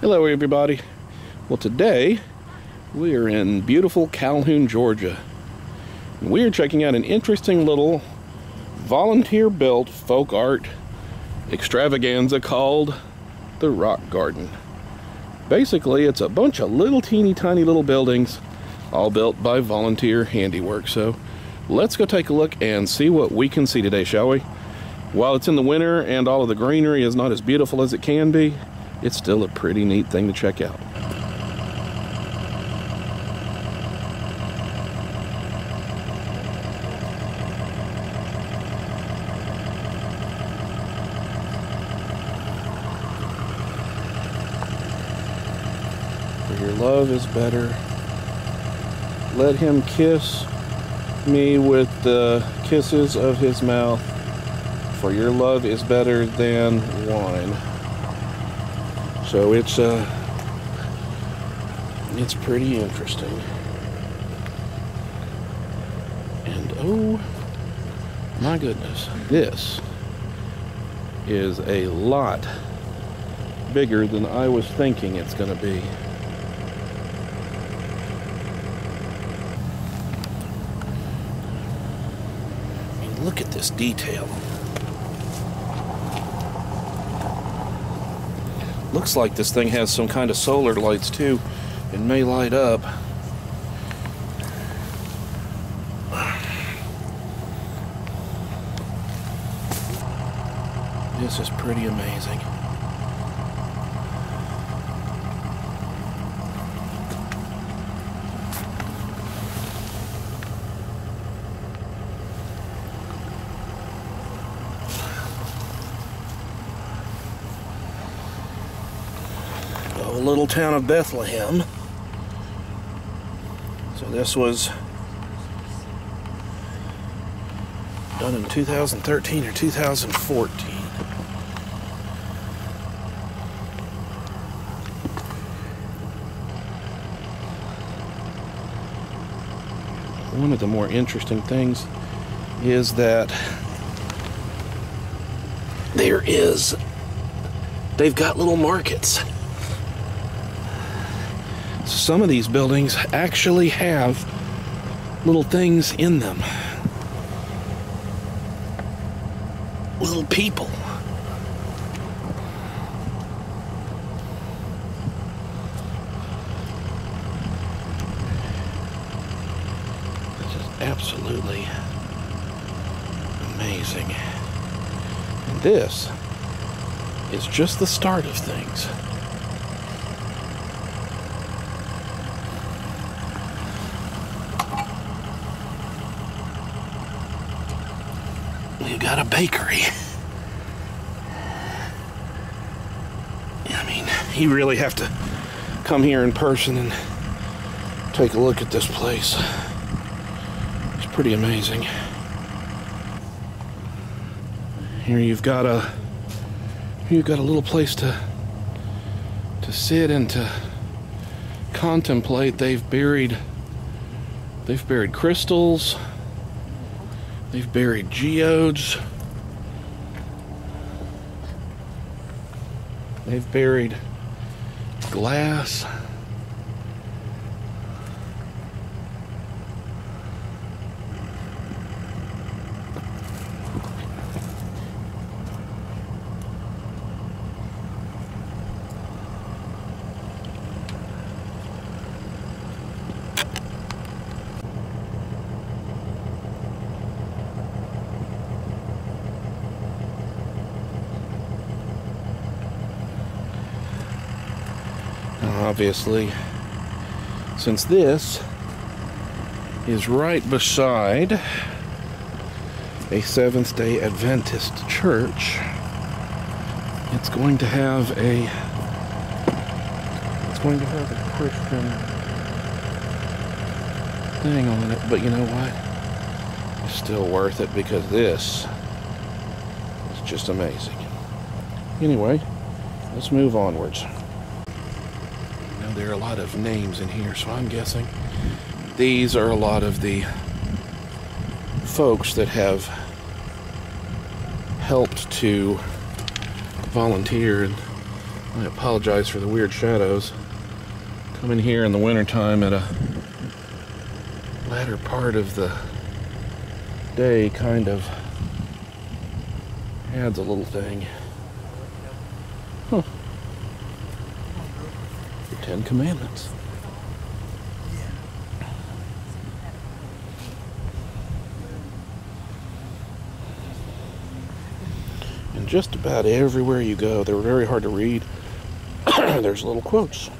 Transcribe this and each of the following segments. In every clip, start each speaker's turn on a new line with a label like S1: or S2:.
S1: Hello everybody. Well, today we are in beautiful Calhoun, Georgia. And we are checking out an interesting little volunteer-built folk art extravaganza called the Rock Garden. Basically, it's a bunch of little teeny tiny little buildings all built by volunteer handiwork. So let's go take a look and see what we can see today, shall we? While it's in the winter and all of the greenery is not as beautiful as it can be, it's still a pretty neat thing to check out. For your love is better. Let him kiss me with the kisses of his mouth. For your love is better than wine. So it's pretty interesting. And oh my goodness, this is a lot bigger than I was thinking it's going to be. I mean, look at this detail. Looks like this thing has some kind of solar lights too. It may light up. This is pretty amazing. Little town of Bethlehem. So this was done in 2013 or 2014. One of the more interesting things is that they've got little markets. Some of these buildings actually have little things in them. Little people. This is absolutely amazing. And this is just the start of things. You got a bakery. I mean, you really have to come here in person and take a look at this place. It's pretty amazing. Here you've got a little place to sit and to contemplate. They've buried crystals. They've buried geodes. They've buried glass. Obviously, since this is right beside a Seventh-day Adventist church, it's going to have a Christian thing on it. But you know what? It's still worth it because this is just amazing. Anyway, let's move onwards. There are a lot of names in here, so I'm guessing these are a lot of the folks that have helped to volunteer and I apologize for the weird shadows. Coming here in the wintertime at a latter part of the day kind of adds a little thing. Huh. The 10 Commandments. And just about everywhere you go, they were very hard to read. There's little quotes.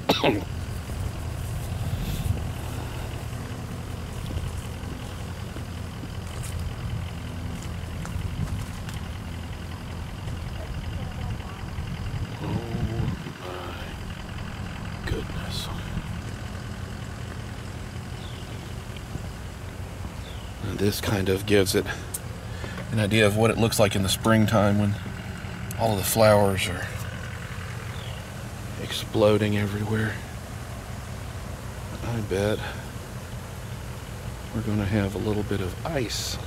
S1: This kind of gives it an idea of what it looks like in the springtime when all of the flowers are exploding everywhere. I bet we're going to have a little bit of ice.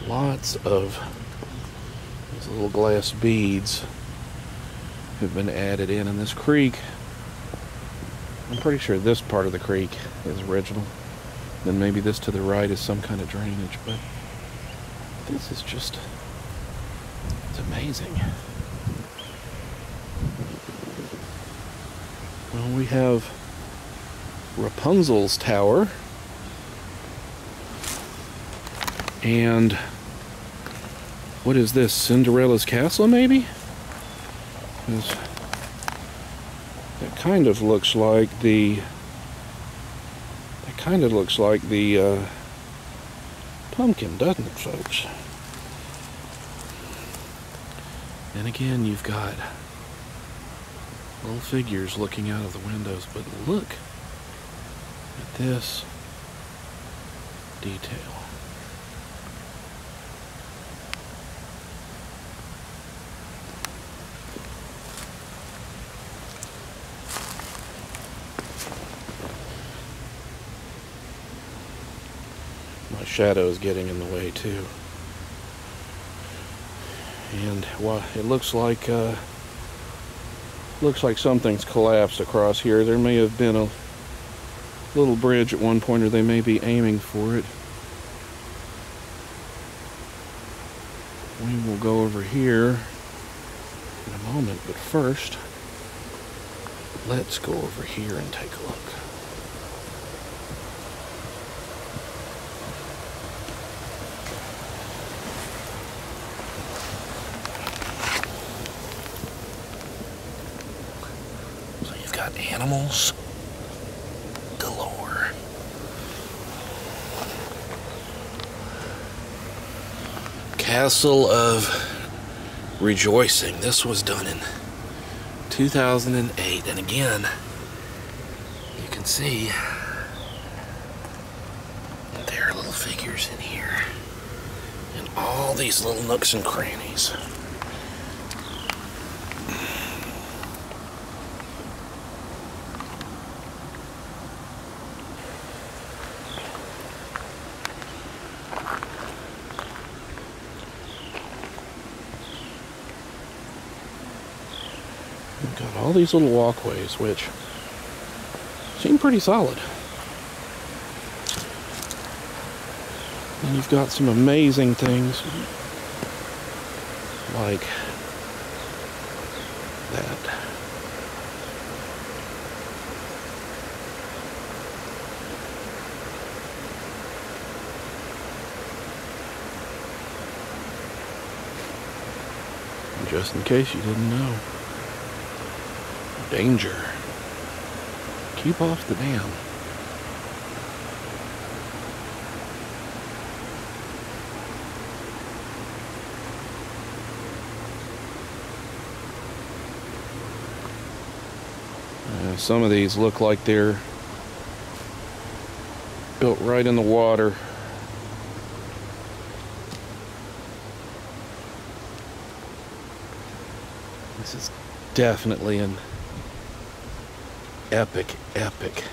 S1: Lots of these little glass beads have been added in this creek. I'm pretty sure this part of the creek is original. Then maybe this to the right is some kind of drainage, but this is just, it's amazing. Well, we have Rapunzel's Tower. And what is this? Cinderella's Castle, maybe? That kind of looks like the pumpkin, doesn't it, folks? And again, you've got little figures looking out of the windows, but look at this detail. My shadow is getting in the way too, and well, it looks like something's collapsed across here. There may have been a little bridge at one point, or they may be aiming for it. We will go over here in a moment, but first, let's go over here and take a look. Animals galore. Castle of Rejoicing. This was done in 2008, and again, you can see there are little figures in here, and all these little nooks and crannies. Got all these little walkways, which seem pretty solid. And you've got some amazing things like that. And just in case you didn't know, danger. Keep off the dam. Some of these look like they're built right in the water. This is definitely an epic, epic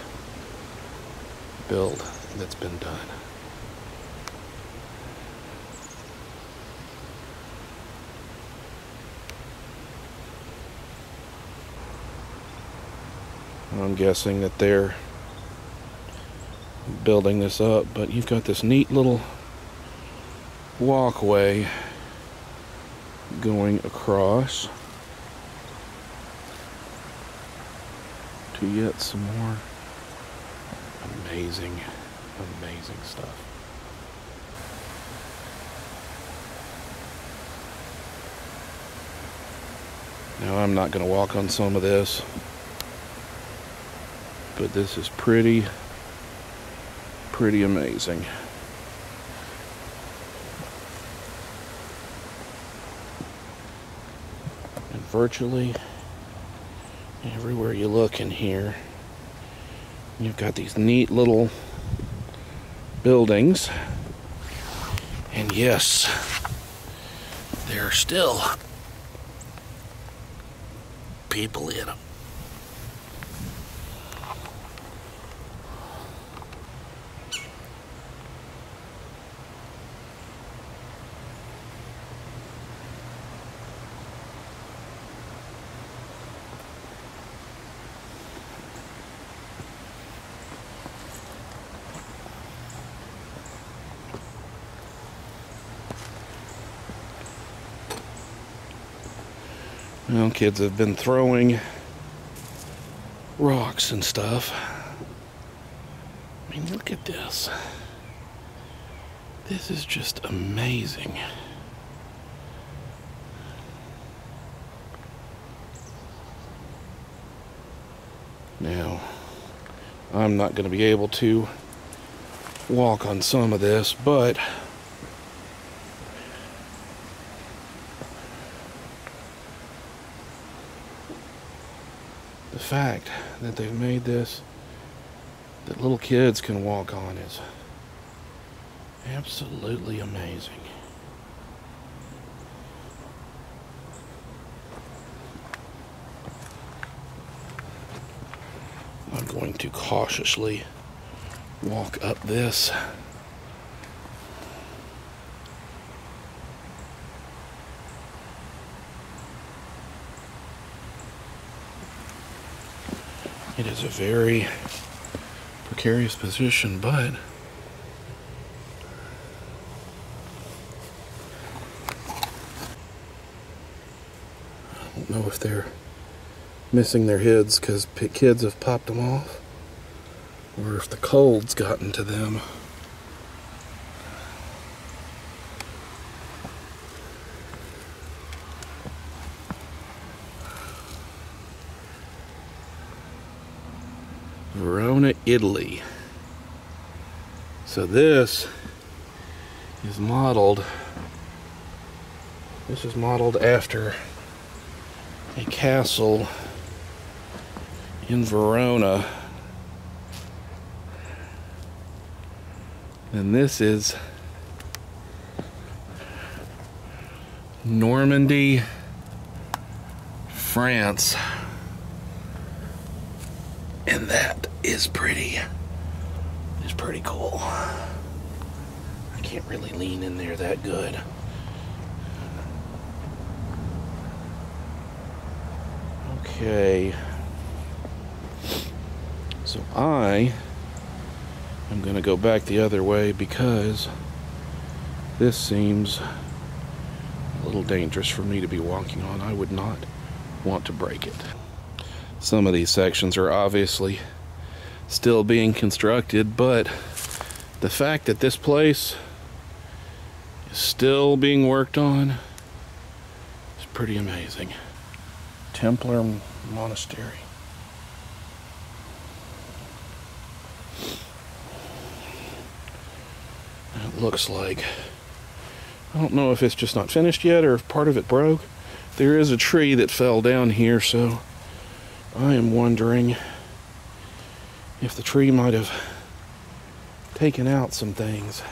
S1: build that's been done. I'm guessing that they're building this up, but you've got this neat little walkway going across to yet some more amazing stuff. Now, I'm not going to walk on some of this, but this is pretty amazing. And virtually everywhere you look in here, you've got these neat little buildings. And yes, there are still people in them. Well, kids have been throwing rocks and stuff. I mean, look at this. This is just amazing. Now, I'm not going to be able to walk on some of this, but the fact that they've made this that little kids can walk on is absolutely amazing. I'm going to cautiously walk up this. It is a very precarious position, but I don't know if they're missing their heads because kids have popped them off, or if the cold's gotten to them. Verona, Italy. So this is modeled after a castle in Verona. And this is Normandy, France. And that is pretty cool. I can't really lean in there that good. Okay. So I am going to go back the other way because this seems a little dangerous for me to be walking on. I would not want to break it. Some of these sections are obviously still being constructed, but the fact that this place is still being worked on is pretty amazing. Templar Monastery. It looks like, I don't know if it's just not finished yet or if part of it broke. There is a tree that fell down here, so I am wondering if the tree might have taken out some things.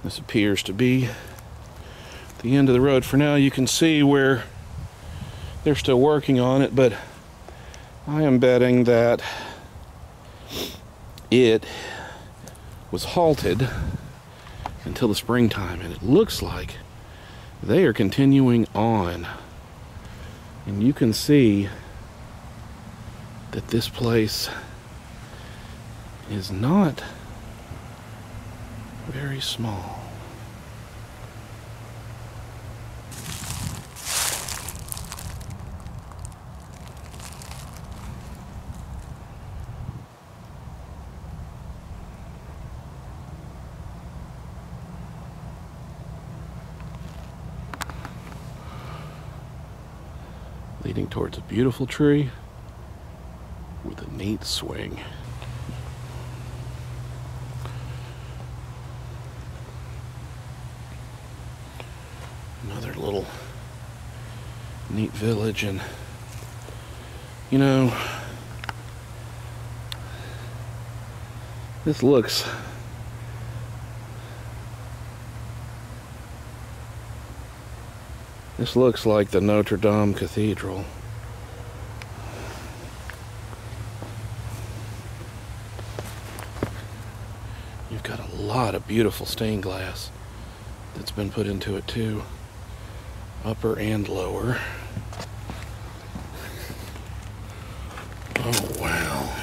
S1: This appears to be the end of the road for now. You can see where they're still working on it, but I am betting that it was halted until the springtime, and it looks like they are continuing on. And you can see that this place is not very small. Leading towards a beautiful tree with a neat swing. Another little neat village, and you know, this looks like the Notre Dame Cathedral. You've got a lot of beautiful stained glass that's been put into it too, upper and lower. Oh wow,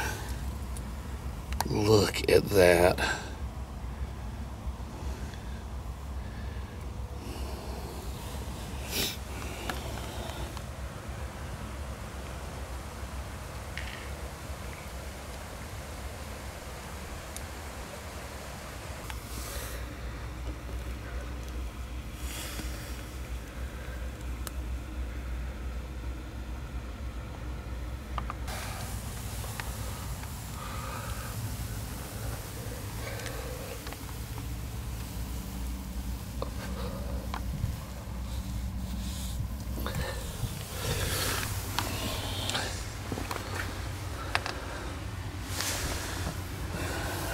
S1: look at that.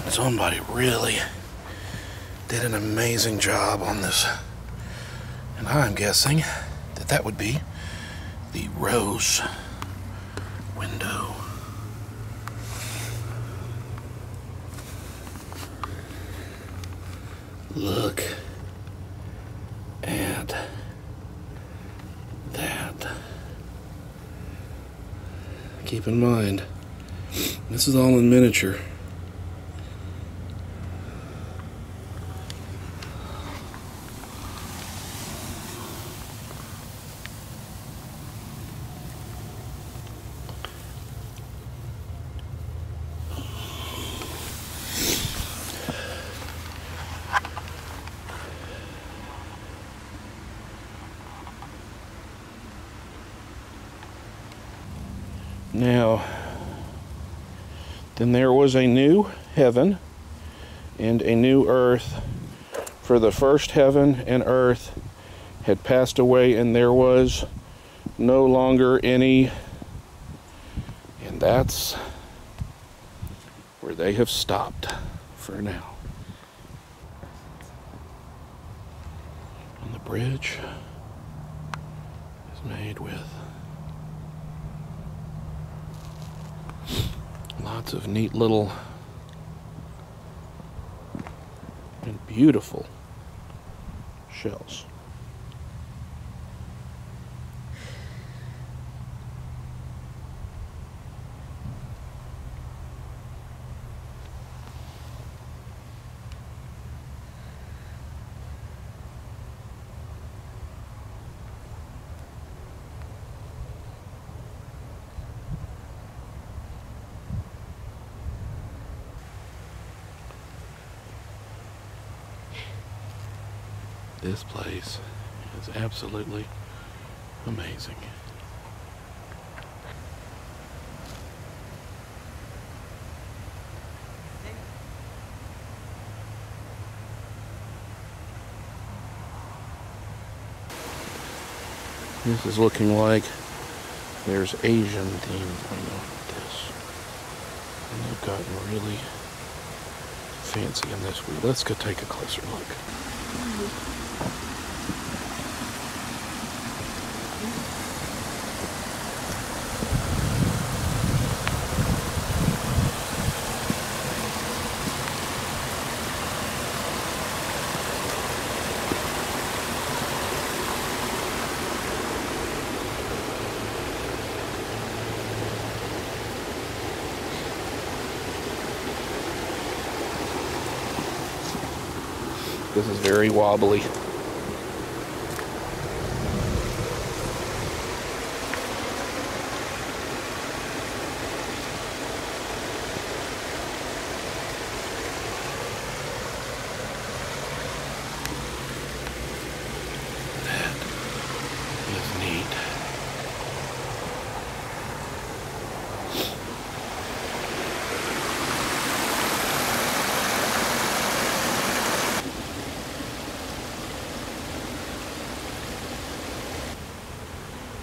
S1: Somebody really did an amazing job on this, and I'm guessing that that would be the rose window. Look at that. Keep in mind, this is all in miniature. Now, then there was a new heaven and a new earth, for the first heaven and earth had passed away, and there was no longer any. And that's where they have stopped for now. And the bridge is made with lots of neat little and beautiful shells. This place is absolutely amazing. This is looking like there's Asian themes going on with this. And they've gotten really fancy in this view. Let's go take a closer look. This is very wobbly. That is neat.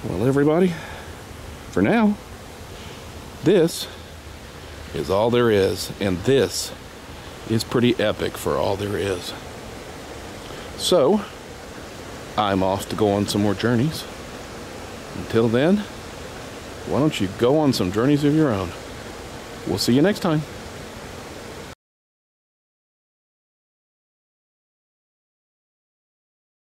S1: Well, everybody, for now, this is all there is, and this is pretty epic for all there is. So, I'm off to go on some more journeys. Until then, why don't you go on some journeys of your own? We'll see you next time.